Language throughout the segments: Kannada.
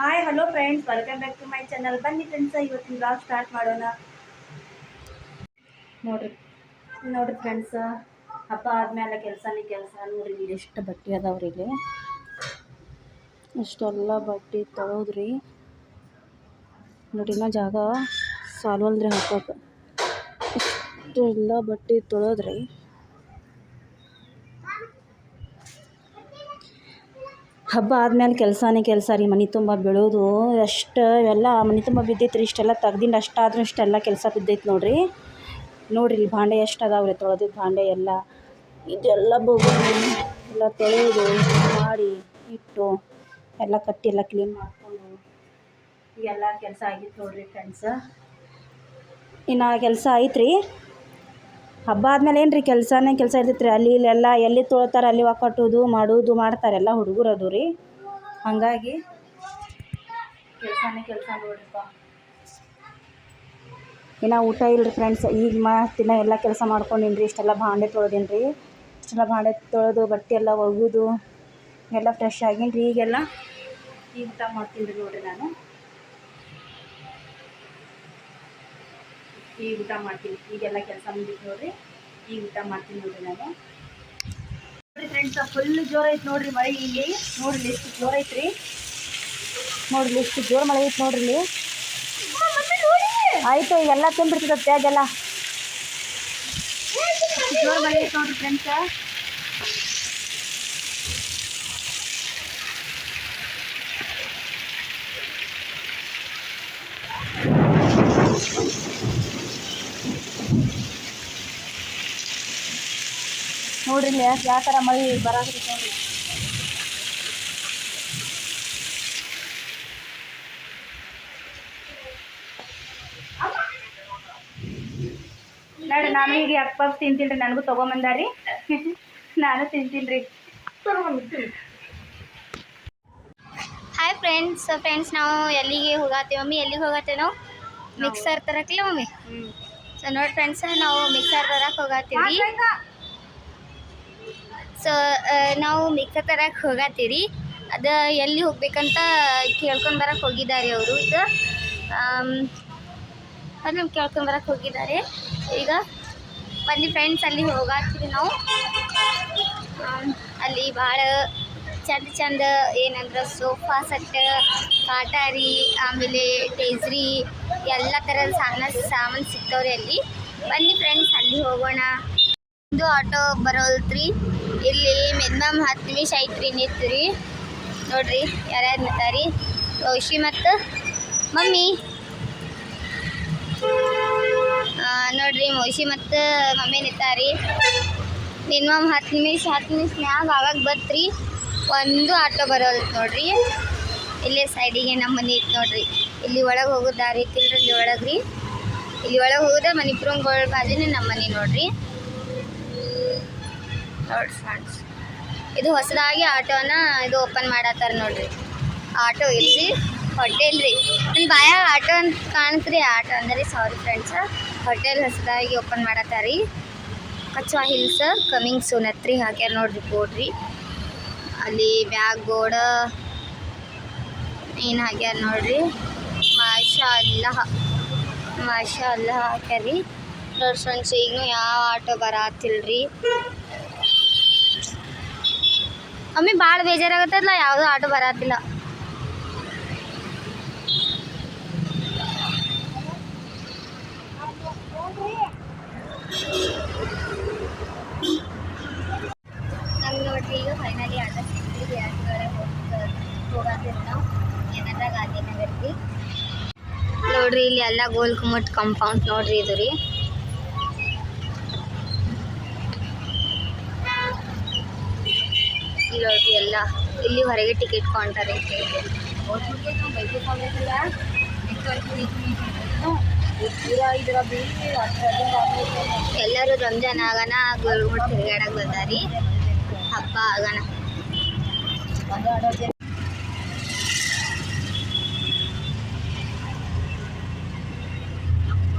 Hi hello friends, welcome back to my channel. ಬನ್ನಿ ಫ್ರೆಂಡ್ಸ್, ಇವತ್ತಿನ ಬ್ಲಾಗ್ ಸ್ಟಾರ್ಟ್ ಮಾಡೋಣ. ನೋಡ್ರಿ ಫ್ರೆಂಡ್ಸ್, ಹಬ್ಬ ಆದಮೇಲೆ ಕೆಲಸನೇ ಕೆಲಸ. ನೋಡ್ರಿ ಇಲ್ಲಿ ಎಷ್ಟು ಬಟ್ಟೆ ಅದಾವ್ರಿಗೆ, ಇಷ್ಟೆಲ್ಲ ಬಟ್ಟೆ ತೊಳೋದ್ರಿ. ನೋಡಿ ಇನ್ನೂ ಜಾಗ ಸಾಲ್ವಲ್ದ್ರಿ ಹಾಕೋಕೆ. ಇಷ್ಟೆಲ್ಲ ಬಟ್ಟೆ ತೊಳೋದ್ರಿ. ಹಬ್ಬ ಆದ್ಮೇಲೆ ಕೆಲಸನೇ ಕೆಲಸ ರೀ. ಮನೆ ತುಂಬ ಬೀಳೋದು ಅಷ್ಟು ಎಲ್ಲ ಮನೆ ತುಂಬ ಬಿದ್ದೈತೆ ರೀ. ಇಷ್ಟೆಲ್ಲ ತೆಗ್ದಿಂದ ಅಷ್ಟಾದ್ರೂ ಇಷ್ಟೆಲ್ಲ ಕೆಲಸ ಬಿದ್ದೈತೆ ನೋಡ್ರಿ. ಇಲ್ಲಿ ಭಾಂಡೆ ಎಷ್ಟು ಅದಾವ್ರಿ, ತೊಳೆದಿದ್ದು ಭಾಂಡೆ ಎಲ್ಲ. ಇದೆಲ್ಲ ಎಲ್ಲ ತೊಳೆಯೋದು ಮಾಡಿ ಇಟ್ಟು ಎಲ್ಲ ಕಟ್ಟಿ ಎಲ್ಲ ಕ್ಲೀನ್ ಮಾಡಿಕೊಂಡು ಎಲ್ಲ ಕೆಲಸ ಆಗಿತ್ತು ನೋಡ್ರಿ ಫ್ರೆಂಡ್ಸ್. ಇನ್ನು ಕೆಲಸ ಐತ್ರಿ. ಹಬ್ಬ ಆದಮೇಲೆ ಏನು ರೀ ಕೆಲಸನೇ ಕೆಲಸ ಇರ್ತೈತೆ ರೀ. ಅಲ್ಲಿ ಇಲ್ಲೆಲ್ಲ ಎಲ್ಲಿ ತೊಳ್ತಾರೆ ಅಲ್ಲಿ ಒಕ್ಕಟ್ಟೋದು ಮಾಡೋದು ಮಾಡ್ತಾರೆಲ್ಲ ಹುಡುಗರು ಅದು ರೀ. ಹಾಗಾಗಿ ಕೆಲಸನೇ ಕೆಲಸ ನೋಡ್ರಿಪ್ಪ. ಇನ್ನು ಊಟ ಇಲ್ಲರಿ ಫ್ರೆಂಡ್ಸ್. ಈಗ ಮಾತಿನ ಎಲ್ಲ ಕೆಲಸ ಮಾಡ್ಕೊಂಡೀನಿ ರೀ. ಇಷ್ಟೆಲ್ಲ ಭಾಂಡೆ ತೊಳೆದೀನಿ ರೀ. ಇಷ್ಟೆಲ್ಲ ಭಾಂಡೆ ತೊಳೆದು ಬಟ್ಟೆ ಎಲ್ಲ ಒಗೆದು ಎಲ್ಲ ಫ್ರೆಶ್ ಆಗೀನಿ ರೀ. ಈಗ ಊಟ ಮಾಡ್ತೀನಿ ರೀ ನೋಡಿರಿ. ನಾನು ಈಗ ಊಟ ಮಾಡ್ತೀನಿ. ಈಗೆಲ್ಲ ಕೆಲಸ ಮುಗಿತು ನೋಡ್ರಿ. ಈಗ ಊಟ ಮಾಡ್ತೀನಿ ನೋಡ್ರಿ ನಾನು. ನೋಡ್ರಿ ಫ್ರೆಂಡ್ಸ್, ಫುಲ್ ಜೋರು ಐತೆ ನೋಡ್ರಿ ಮಳೆ ಇಲ್ಲಿ. ನೋಡ್ರಿ ಎಷ್ಟು ಜೋರು ಐತ್ರಿ. ನೋಡ್ರಿ ಎಷ್ಟು ಜೋರು ಮಳೆ ಐತೆ ನೋಡ್ರಿ ಇಲ್ಲಿ. ಆಯ್ತು, ಈಗೆಲ್ಲ ತುಂಬಿಡ್ತದೆ ಬ್ಯಾಗೆಲ್ಲ. ಜೋರು ಮಳೆ ಐತೆ ನೋಡ್ರಿ ಫ್ರೆಂಡ್ಸ್. ನೋಡ್ರಿ ಇಲ್ಲಿ ಯಾವ ಥರ ಮಳೆ ಬರೋದ್ರಿ ನೋಡ್ರಿ. ನೋಡ್ರಿ ನಾನು ಈಗ ಅಪ್ಪ ತಿಂತೀನಿ ರೀ. ನನಗೂ ತೊಗೊಂಬಂದಾರಿ. ನಾನು ತಿಂತೀನಿ ರೀ. ಹಾಯ್ ಫ್ರೆಂಡ್ಸ್, ನಾವು ಎಲ್ಲಿಗೆ ಹೋಗತ್ತೇವೆ ಮಮ್ಮಿ? ಎಲ್ಲಿಗೆ ಹೋಗತ್ತೇವೆ ನಾವು? ಮಿಕ್ಸರ್ ತರಕ್ಕಿಲ್ಲ ಮಮ್ಮಿ? ಸೊ ನೋಡಿ ಫ್ರೆಂಡ್ಸ್, ನಾವು ಮಿಕ್ಸರ್ ತರಕ್ಕೆ ಹೋಗತ್ತೀವಿ. ಸೊ ನಾವು ಮಿಕ್ಸರ್ ತರಕ್ಕೆ ಹೋಗತ್ತೀರಿ. ಅದು ಎಲ್ಲಿ ಹೋಗ್ಬೇಕಂತ ಕೇಳ್ಕೊಂಡು ಬರಕ್ಕೆ ಹೋಗಿದ್ದಾರೆ ಅವರು. ಈಗ ಅಲ್ಲಿ ಕೇಳ್ಕೊಂಡು ಬರಕ್ಕೆ ಹೋಗಿದ್ದಾರೆ. ಈಗ ಬನ್ನಿ ಫ್ರೆಂಡ್ಸ್, ಅಲ್ಲಿ ಹೋಗತ್ತೀವಿ ನಾವು. ಅಲ್ಲಿ ಭಾಳ ಚಂದ ಏನಂದ್ರೆ ಸೋಫಾ ಸೆಟ್, ಕಾಟಾರಿ, ಆಮೇಲೆ ಟೇಜ್ರಿ ಎಲ್ಲ ಥರದ ಸಾಮಾನು ಸಿಗ್ತಾವ್ರಿ ಅಲ್ಲಿ. ಬನ್ನಿ ಫ್ರೆಂಡ್ಸ್, ಅಲ್ಲಿ ಹೋಗೋಣ. ಒಂದು ಆಟೋ ಬರೋಲ್ತ್ರಿ. ಇಲ್ಲಿ ಮಿನಿಮಮ್ 10 ನಿಮಿಷ ಐತ್ರಿ ನಿಂತ್ರಿ. ನೋಡ್ರಿ ಯಾರ್ಯಾರು ನಿಂತಾರಿ. ರೋಷಿ ಮತ್ತು ಮಮ್ಮಿ. ನೋಡ್ರಿ ಮೋಶಿ ಮತ್ತು ಮಮ್ಮಿ ನಿಂತಾರಿ. ಮಿನಿಮಮ್ 10 ನಿಮಿಷ ಮ್ಯಾಗ ಆಗಾಗ ಬತ್ರಿ. ಒಂದು ಆಟೋ ಬರೋಲ್ತು ನೋಡ್ರಿ. ಇಲ್ಲೇ ಸೈಡಿಗೆ ನಮ್ಮ ಮನೆ ಐತೆ ನೋಡ್ರಿ. ಇಲ್ಲಿ ಒಳಗೆ ಹೋಗೋದು ದಾರಿ ಐತಿಲ್ರಿ. ಇಲ್ಲಿ ಒಳಗೆ ರೀ, ಇಲ್ಲಿ ಒಳಗೆ ಹೋಗೋದ ಮಣಿಪುರಂಗಳ ಬಾಜುನೇ ನಮ್ಮ ಮನೆ ನೋಡ್ರಿ. ನೋಡಿ ಫ್ರೆಂಡ್ಸ್, ಇದು ಹೊಸದಾಗಿ ಆಟೋನ ಇದು ಓಪನ್ ಮಾಡತ್ತಾರ ನೋಡ್ರಿ. ಆಟೋ ಇಲ್ರಿ, ಹೋಟೆಲ್ ರೀ. ನನ್ನ ಬಾಯ ಆಟೋ ಅಂತ ಕಾಣ್ತ್ರಿ. ಆಟೋ ಅಂದ್ರೆ ಸಾರಿ ಫ್ರೆಂಡ್ಸ್, ಹೋಟೆಲ್ ಹೊಸದಾಗಿ ಓಪನ್ ಮಾಡತ್ತಾರಿ. ಕಚ್ವಾ ಹಿಲ್ಸ್ ಕಮಿಂಗ್ ಸೂನ್ ಹತ್ರಿ ಹಾಕ್ಯಾರ ನೋಡ್ರಿ ಬೋರ್ಡ್ ರೀ. ಅಲ್ಲಿ ಬ್ಯಾಗ್ ಬೋರ್ಡ್ ಏನು ಹಾಕ್ಯಾರ ನೋಡ್ರಿ. ಮಾಷಾ ಅಲ್ಲ ಹಾಕ್ಯಾರಿ ನೋಡಿ ಫ್ರೆಂಡ್ಸ್. ಈಗಲೂ ಯಾವ ಆಟೋ ಬರತ್ತಿಲ್ರಿ. ಮಮ್ಮಿ ಭಾಳ ಬೇಜಾರಾಗತ್ತಲ್ಲ, ಯಾವುದೂ ಆಟೋ ಬರತ್ತಿಲ್ಲ. ನಮ್ಗೆ ನೋಡ್ರಿ ಈಗ ಫೈನಲಿ ಆಟೋ ಸಿಗ್ತೀವಿ. ಆಟೋಗಳೇ ಹೋಗತ್ತೀವಿ ನಾವು ಏನಂದ್ರೆ ಗಾಂಧಿನಗರ್ಗೆ. ನೋಡ್ರಿ ಇಲ್ಲಿ ಎಲ್ಲ ಗೋಲ್ ಗುಮ್ಮಟ್ ಕಾಂಪೌಂಡ್ ನೋಡ್ರಿ ಇದು ರೀ. ಇಲ್ಲಿ ನೋಡ್ರಿ ಎಲ್ಲ ಇಲ್ಲಿ ಹೊರಗೆ ಟಿಕೆಟ್ ಕೌಂಟರ್ ಐತೆ. ಎಲ್ಲರೂ ರಂಜಾನ್ ಆಗೋಣ ಗೋಲ್ ಗುಮ್ಮಟ್ ತಿರುಗಾಡಕ್ಕೆ ಬಂದಾರಿ. ಹಬ್ಬ ಆಗೋಣ.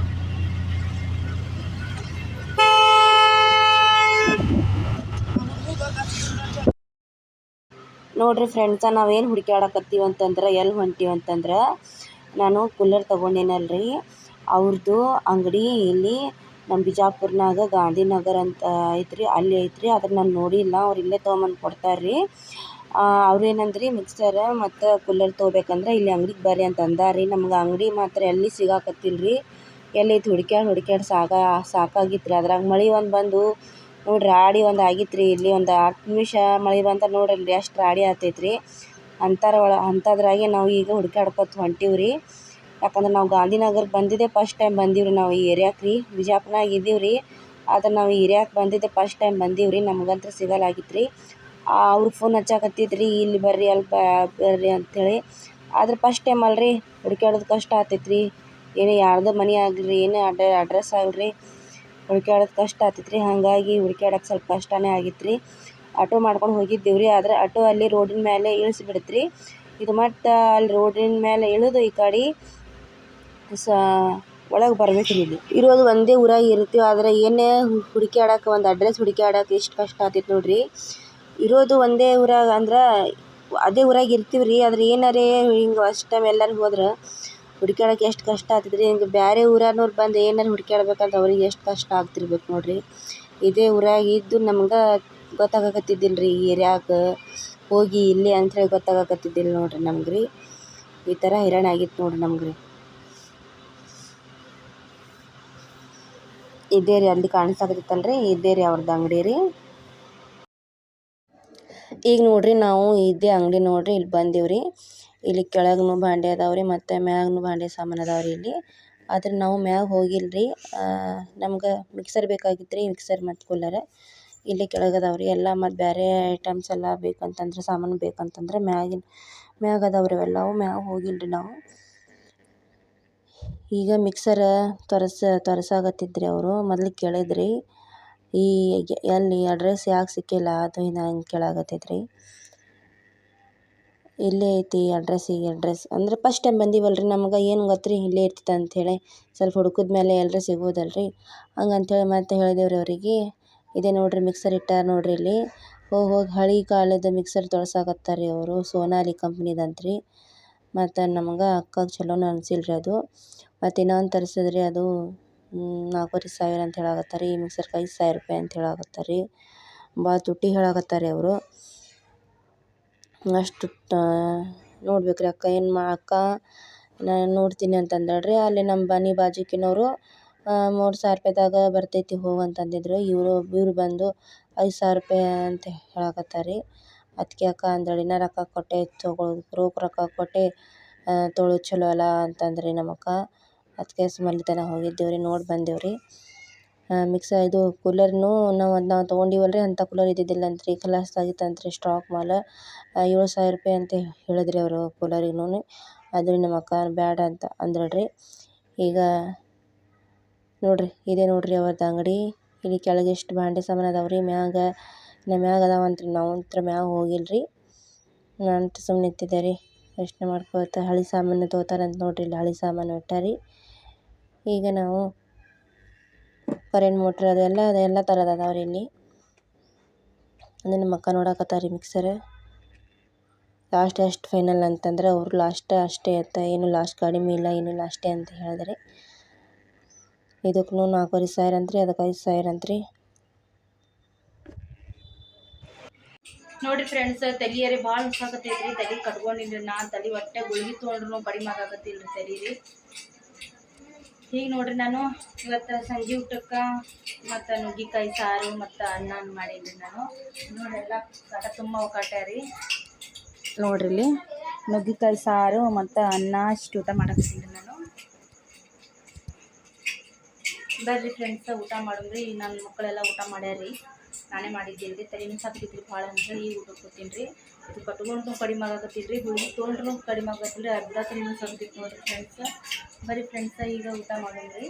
ನೋಡಿರಿ ಫ್ರೆಂಡ್ಸ, ನಾವೇನು ಹುಡುಕ್ಯಾಡಕತ್ತೀವಿ ಅಂತಂದ್ರೆ ಎಲ್ಲಿ ಹೊಂಟೀವಿ ಅಂತಂದ್ರೆ, ನಾನು ಕೂಲರ್ ತೊಗೊಂಡೇನಲ್ರಿ ಅವ್ರದ್ದು ಅಂಗಡಿ ಇಲ್ಲಿ ನಮ್ಮ ಬಿಜಾಪುರ್ನಾಗ ಗಾಂಧಿನಗರ ಅಂತ ಐತ್ರಿ, ಅಲ್ಲಿ ಐತ್ರಿ. ಅದನ್ನು ನಾನು ನೋಡಿಲ್ಲ, ಅವ್ರು ಇಲ್ಲೇ ತೊಗೊಂಬಂದು ಕೊಡ್ತಾರೆ. ಅವ್ರು ಏನಂದ್ರಿ, ಮಿಕ್ಸರ್ ಮತ್ತು ಕೂಲರ್ ತೊಗೋಬೇಕಂದ್ರೆ ಇಲ್ಲಿ ಅಂಗಡಿಗೆ ಬರ್ರಿ ಅಂತ ಅಂದಾರಿ. ನಮ್ಗೆ ಅಂಗಡಿ ಮಾತ್ರ ಎಲ್ಲಿ ಸಿಗಾಕತ್ತಿಲ್ರಿ, ಎಲ್ಲೈತಿ ಹುಡುಕ್ಯಾಡಿ ಸಾಕಾಗಿತ್ತು ರೀ. ಅದ್ರಾಗ ಮಳೆ ಒಂದು ಬಂದು ನೋಡ್ರಿ ರಾಡಿ ಒಂದು ಆಗಿತ್ತು ರೀ. ಇಲ್ಲಿ ಒಂದು 10 ನಿಮಿಷ ಮಳೆ ಬಂತ ನೋಡ್ರಿ ಎಷ್ಟು ರಾಡಿ ಆಗ್ತೈತ್ರಿ. ಅಂಥದ್ರಾಗೆ ನಾವು ಈಗ ಹುಡುಕ್ಯಾಡ್ಕೊತ ಹೊಂಟೀವಿ ರೀ. ಯಾಕಂದ್ರೆ ನಾವು ಗಾಂಧಿನಗರಕ್ಕೆ ಬಂದಿದ್ದೆ ಫಸ್ಟ್ ಟೈಮ್ ಬಂದೀವಿ ರೀ. ನಾವು ಈ ಏರಿಯಾಕ್ಕೆ ರೀ ಬಿಜಾಪುರನಾಗ ಇದ್ದೀವಿ ರೀ, ಆದ್ರೆ ನಾವು ಈ ಏರಿಯಾಕ್ಕೆ ಬಂದಿದ್ದೆ ಫಸ್ಟ್ ಟೈಮ್ ಬಂದೀವಿ ರೀ. ನಮಗಂತೂ ಸಿಗಲಾಗಿತ್ತು ರೀ. ಅವ್ರು ಫೋನ್ ಹಚ್ಚಾಕತ್ತಿದ್ರಿ, ಇಲ್ಲಿ ಬರ್ರಿ ಅಲ್ಲಿ ಬರ್ರಿ ಅಂಥೇಳಿ. ಆದ್ರೆ ಫಸ್ಟ್ ಟೈಮ್ ಅಲ್ರಿ, ಹುಡುಕ್ಯಾಡೋದು ಕಷ್ಟ ಆಗ್ತೈತ್ರಿ. ಏನು ಯಾರ್ದೋ ಮನೆ ಆಗಲಿ ಏನು ಅಡ್ರೆಸ್ ಆಗಲಿ ಹುಡುಕ್ಯಾಡೋದು ಕಷ್ಟ ಆಗ್ತೈತ್ರಿ. ಹಾಗಾಗಿ ಹುಡುಕ್ಯಾಡಕ್ಕೆ ಸ್ವಲ್ಪ ಕಷ್ಟನೇ ಆಗಿತ್ತು ರೀ. ಆಟೋ ಮಾಡ್ಕೊಂಡು ಹೋಗಿದ್ದೀವಿ ರೀ. ಆದರೆ ಆಟೋ ಅಲ್ಲಿ ರೋಡಿನ ಮೇಲೆ ಇಳಿಸಿಬಿಡುತ್ತೆ ರೀ. ಇದು ಮತ್ತು ಅಲ್ಲಿ ರೋಡಿನ ಮೇಲೆ ಇಳಿದು ಈ ಕಡೆ ಒಳಗೆ ಬರ್ಬೇಕು ರೀ. ಇಲ್ಲಿ ಇರೋದು ಒಂದೇ ಊರಾಗ ಇರ್ತೀವಿ, ಆದರೆ ಏನೇ ಹುಡುಕ್ಯಾಡಕ್ಕೆ ಒಂದು ಅಡ್ರೆಸ್ ಹುಡುಕ್ಯಾಡಕ್ಕೆ ಎಷ್ಟು ಕಷ್ಟ ಆಗ್ತೈತೆ ನೋಡ್ರಿ. ಇರೋದು ಒಂದೇ ಊರಾಗ ಅಂದ್ರೆ ಅದೇ ಊರಾಗ ಇರ್ತೀವಿ ರೀ, ಆದರೆ ಏನಾರೇ ಹಿಂಗೆ ಫಸ್ಟ್ ಟೈಮ್ ಎಲ್ಲರೂ ಹೋದ್ರೆ ಹುಡುಕ್ಯಾಡಕ್ಕೆ ಎಷ್ಟು ಕಷ್ಟ ಆಗ್ತೈತೆ ರೀ. ಹಿಂಗೆ ಬೇರೆ ಊರವ್ರು ಬಂದು ಏನಾರು ಹುಡುಕ್ಯಾಡ್ಬೇಕಂದ್ರೆ ಅವ್ರಿಗೆ ಎಷ್ಟು ಕಷ್ಟ ಆಗ್ತಿರ್ಬೇಕು ನೋಡಿರಿ. ಇದೇ ಊರಾಗ ಇದ್ದು ನಮ್ಗೆ ಗೊತ್ತಾಗಕತ್ತಿದ್ದಿಲ್ಲ ರೀ, ಈ ಏರಿಯಾಗೆ ಹೋಗಿ ಇಲ್ಲಿ ಅಂಥೇಳಿ ಗೊತ್ತಾಗಕತ್ತಿದ್ದಿಲ್ಲ ನೋಡಿರಿ ನಮ್ಗೆ ರೀ. ಈ ಥರ ಹೈರಾಣ ಆಗಿತ್ತು ನೋಡಿರಿ ನಮ್ಗೆ ರೀ. ಇದೇ ರೀ ಅಲ್ಲಿ ಕಾಣಿಸಾಕತ್ತಿತ್ತಲ್ರಿ, ಇದೇ ರೀ ಅವ್ರದ್ದು ಅಂಗಡಿ ರೀ. ಈಗ ನೋಡ್ರಿ ನಾವು ಇದೇ ಅಂಗಡಿ ನೋಡ್ರಿ ಇಲ್ಲಿ ಬಂದೀವಿ ರೀ. ಇಲ್ಲಿ ಕೆಳಗೂ ಭಾಂಡೆ ಅದಾವ್ರಿ ಮತ್ತು ಮ್ಯಾಗೂ ಭಾಂಡೆ ಸಾಮಾನು ಅದಾವ್ರಿ ಇಲ್ಲಿ. ಆದರೆ ನಾವು ಮ್ಯಾಗ ಹೋಗಿಲ್ಲ ರೀ. ನಮ್ಗೆ ಮಿಕ್ಸರ್ ಬೇಕಾಗಿತ್ತು ರೀ, ಮಿಕ್ಸರ್ ಮತ್ತು ಕೂಲರ್ ಇಲ್ಲಿ ಕೆಳಗೆ ಅದಾವ್ರಿ. ಎಲ್ಲ ಮತ್ತು ಬೇರೆ ಐಟಮ್ಸ್ ಎಲ್ಲ ಬೇಕಂತಂದ್ರೆ ಸಾಮಾನು ಬೇಕಂತಂದ್ರೆ ಮ್ಯಾಗ ಅದಾವ್ರಿ ಅವೆಲ್ಲವು. ಮ್ಯಾಗ ಹೋಗಿಲ್ಲ ರೀ ನಾವು. ಈಗ ಮಿಕ್ಸರ್ ತೋರಿಸಾಕತ್ತಿದ್ರಿ ಅವರು. ಮೊದಲು ಕೇಳಿದ್ರಿ ಈ ಎಲ್ಲಿ ಅಡ್ರೆಸ್ ಯಾಕೆ ಸಿಕ್ಕಿಲ್ಲ ಅದು ಇದು ಹಂಗೆ ಕೇಳಾಕತ್ತೈತ್ರಿ. ಇಲ್ಲೇ ಐತಿ ಅಡ್ರೆಸ್, ಈಗ ಅಡ್ರೆಸ್ ಅಂದರೆ ಫಸ್ಟ್ ಟೈಮ್ ಬಂದೀವಲ್ರಿ, ನಮ್ಗೆ ಏನು ಗೊತ್ತು ರೀ ಇಲ್ಲೇ ಇರ್ತೈತೆ ಅಂಥೇಳಿ. ಸ್ವಲ್ಪ ಹುಡುಕಿದ ಮೇಲೆ ಎಲ್ಲರೂ ಸಿಗೋದಲ್ರಿ, ಹಂಗಂಥೇಳಿ ಮತ್ತೆ ಹೇಳಿದೇವ್ರಿ ಅವರಿಗೆ. ಇದೇ ನೋಡಿರಿ ಮಿಕ್ಸರ್ ಇಟ್ಟಾರ ನೋಡಿರಿ ಇಲ್ಲಿ. ಹೋಗಿ ಹಳೆ ಕಾಲದ ಮಿಕ್ಸರ್ ತೊಳ್ಸಾಕತ್ತಾರೆ ರೀ ಅವರು, ಸೋನಾಲಿ ಕಂಪ್ನಿದಂತ್ರಿ. ಮತ್ತು ನಮ್ಗೆ ಅಕ್ಕಗೆ ಚಲೋನ ಅನಿಸಿಲ್ಲ ರೀ ಅದು. ಮತ್ತು ಇನ್ನೊಂದು ತರಿಸಿದ್ರಿ, ಅದು 4,500 ಅಂತ ಹೇಳಾಕತ್ತಾರೆ. ಈ ಮಿಕ್ಸರ್ಗೆ 5,000 ರೂಪಾಯಿ ಅಂತ ಹೇಳಾಕತ್ತಾರೆ ರೀ. ಭಾಳ ತುಟ್ಟಿ ಹೇಳಾಕತ್ತಾರೆ ರೀ ಅವರು. ಅಷ್ಟು ನೋಡ್ಬೇಕು ರೀ. ಅಕ್ಕ ನಾನು ನೋಡ್ತೀನಿ ಅಂತಂದಳ್ರಿ. ಅಲ್ಲಿ ನಮ್ಮ ಮನೆ ಬಾಜುಕಿನವರು 3,000 ರೂಪಾಯಿದಾಗ ಬರ್ತೈತಿ ಹೋಗು ಅಂತಂದಿದ್ರು. ಇವರು ಬಂದು 5,000 ರೂಪಾಯಿ ಅಂತ ಹೇಳಾಕತ್ತಾರೆ ರೀ. ಅದಕ್ಕೆ ಅಕ್ಕ ಅಂದಳು, ಇನ್ನೂ ರೊಕ್ಕ ಕೊಟ್ಟೆ ತೊಗೊಳ್ಳೋದು, ರೊಕ್ಕ ಕೊಟ್ಟೆ ತೊಗೊಳೋದು ಚಲೋ ಅಲ್ಲ ಅಂತಂದ್ರಿ ನಮ್ಮ ಅಕ್ಕ. ಅದಕ್ಕೆ ಸುಮ್ಮನೆ ತನಕ ಹೋಗಿದ್ದೇವೆ ರೀ, ನೋಡಿ ಬಂದೇವೆ ರೀ. ಇದು ಕೂಲರ್ನು ನಾವು ತೊಗೊಂಡಿವಲ್ರಿ, ಅಂಥ ಕೂಲರ್ ಇದ್ದಿದ್ದಿಲ್ಲ ಅಂತ್ರಿ, ಖಲಾಸ್ ಆಗಿತ್ತಂತ್ರಿ ಸ್ಟಾಕ್ ಮಾಲ್. 7,000 ರೂಪಾಯಿ ಅಂತ ಹೇಳಿದ್ರಿ ಅವರು ಕೂಲರಿಗೂ. ಅದು ನಮ್ಮ ಅಕ್ಕ ಬೇಡ ಅಂತ ಅಂದಳ್ರಿ. ಈಗ ನೋಡಿರಿ ಇದೇ ನೋಡಿರಿ ಅವ್ರದ್ದು ಅಂಗಡಿ. ಇಲ್ಲಿ ಕೆಳಗೆ ಎಷ್ಟು ಭಾಂಡೆ ಸಾಮಾನು ಅದಾವ್ರಿ. ಮ್ಯಾಗ ಅದಾವಂತ್ರಿ. ನಾವು ಅಂತ್ರ ಮ್ಯಾಗ ಹೋಗಿಲ್ಲ ರೀ. ನಾನು ಸುಮ್ಮನೆ ನಿಂತಿದ್ದೆ ರೀ, ಯೋಚನೆ ಮಾಡ್ಕೊತ. ಹಳೆ ಸಾಮಾನು ತೊಗೋತಾರಂತ ನೋಡಿರಿ, ಇಲ್ಲಿ ಹಳೆ ಸಾಮಾನು ಇಟ್ಟಾರಿ. ಈಗ ನಾವು ಕರೆಂಟ್ ಮೋಟ್ರ್ ಅದೆಲ್ಲ ಥರದ್ದು ಅದಾವ್ರಿ ಇಲ್ಲಿ. ಅಂದರೆ ನಮ್ಮ ಅಕ್ಕ ನೋಡಾಕತ್ತಾರೆ ರೀ ಮಿಕ್ಸರ್. ಲಾಸ್ಟ್ ಎಷ್ಟು ಫೈನಲ್ ಅಂತಂದ್ರೆ ಅವರು ಲಾಸ್ಟ್ ಅಷ್ಟೇ ಅಂತ, ಏನು ಲಾಸ್ಟ್ ಕಡಿಮೆ ಇಲ್ಲ ಏನಿಲ್ಲ ಅಷ್ಟೇ ಅಂತ ಹೇಳಿದ್ರಿ. ಇದಕ್ಕೂ 4,500 ಅಂತ್ರಿ, ಅದಕ್ಕೆ 5,000 ಅಂತ್ರಿ. ನೋಡಿರಿ ಫ್ರೆಂಡ್ಸ್, ತಲಿಯರಿ ಭಾಳ ಹುಸಾಕತ್ತೈತ್ರಿ. ತಲೆ ಕಟ್ಕೊಂಡಿಲ್ರಿ ನಾನು. ತಲೆ ಒಟ್ಟೆ ಗುಳಿಗೆ ತೊಗೊಂಡ್ರು ಕಡಿಮೆ ಆಗಾಕತ್ತಿಲ್ಲ ರೀ ತಲೆ ರೀ. ಈಗ ನೋಡಿರಿ ನಾನು ಇವತ್ತು ಸಂಜೆ ಊಟಕ್ಕೆ ಮತ್ತು ನುಗ್ಗಿಕಾಯಿ ಸಾರು ಮತ್ತು ಅನ್ನ ಮಾಡೀನಿ ನಾನು. ನೋಡಿರೆಲ್ಲ ಕಾಟ ತುಂಬ ಅವಕಾಟ ರೀ. ನೋಡ್ರಿ ಇಲ್ಲಿ ನುಗ್ಗಿಕಾಯಿ ಸಾರು ಮತ್ತು ಅನ್ನ ಅಷ್ಟು ಊಟ ಮಾಡಕತ್ತೀನಿ ನಾನು. ಬರ್ರಿ ಫ್ರೆಂಡ್ಸ್, ಊಟ ಮಾಡಿದ್ರಿ. ನನ್ನ ಮಕ್ಕಳೆಲ್ಲ ಊಟ ಮಾಡ್ಯಾರ್ರಿ, ನಾನೇ ಮಾಡಿದ್ದೀನಿ ರೀ. ತಲೆನೂ ಸಾಕೈತ್ರಿ ಭಾಳ ಅಂತೇಳಿ ಈಗ ಊಟಕ್ಕೆ ಕೂತೀನಿ ರೀ. ಇದು ಕಟ್ಕೊಂಡು ಕಡಿಮೆ ಆಗಾಕತ್ತಿಲ್ಲ ರೀ, ಗುಳಿಗೆ ತೊಗೊಂಡ್ರು ಕಡಿಮೆ ಆಗತ್ತಿಲ್ಲ ರೀ. ಅರ್ಧ ತಲೆನೂ ಸಾಕೈತಿ ನೋಡಿರಿ ಫ್ರೆಂಡ್ಸ್. ಬರ್ರಿ ಫ್ರೆಂಡ್ಸ, ಈಗ ಊಟ ಮಾಡಿದ್ರಿ.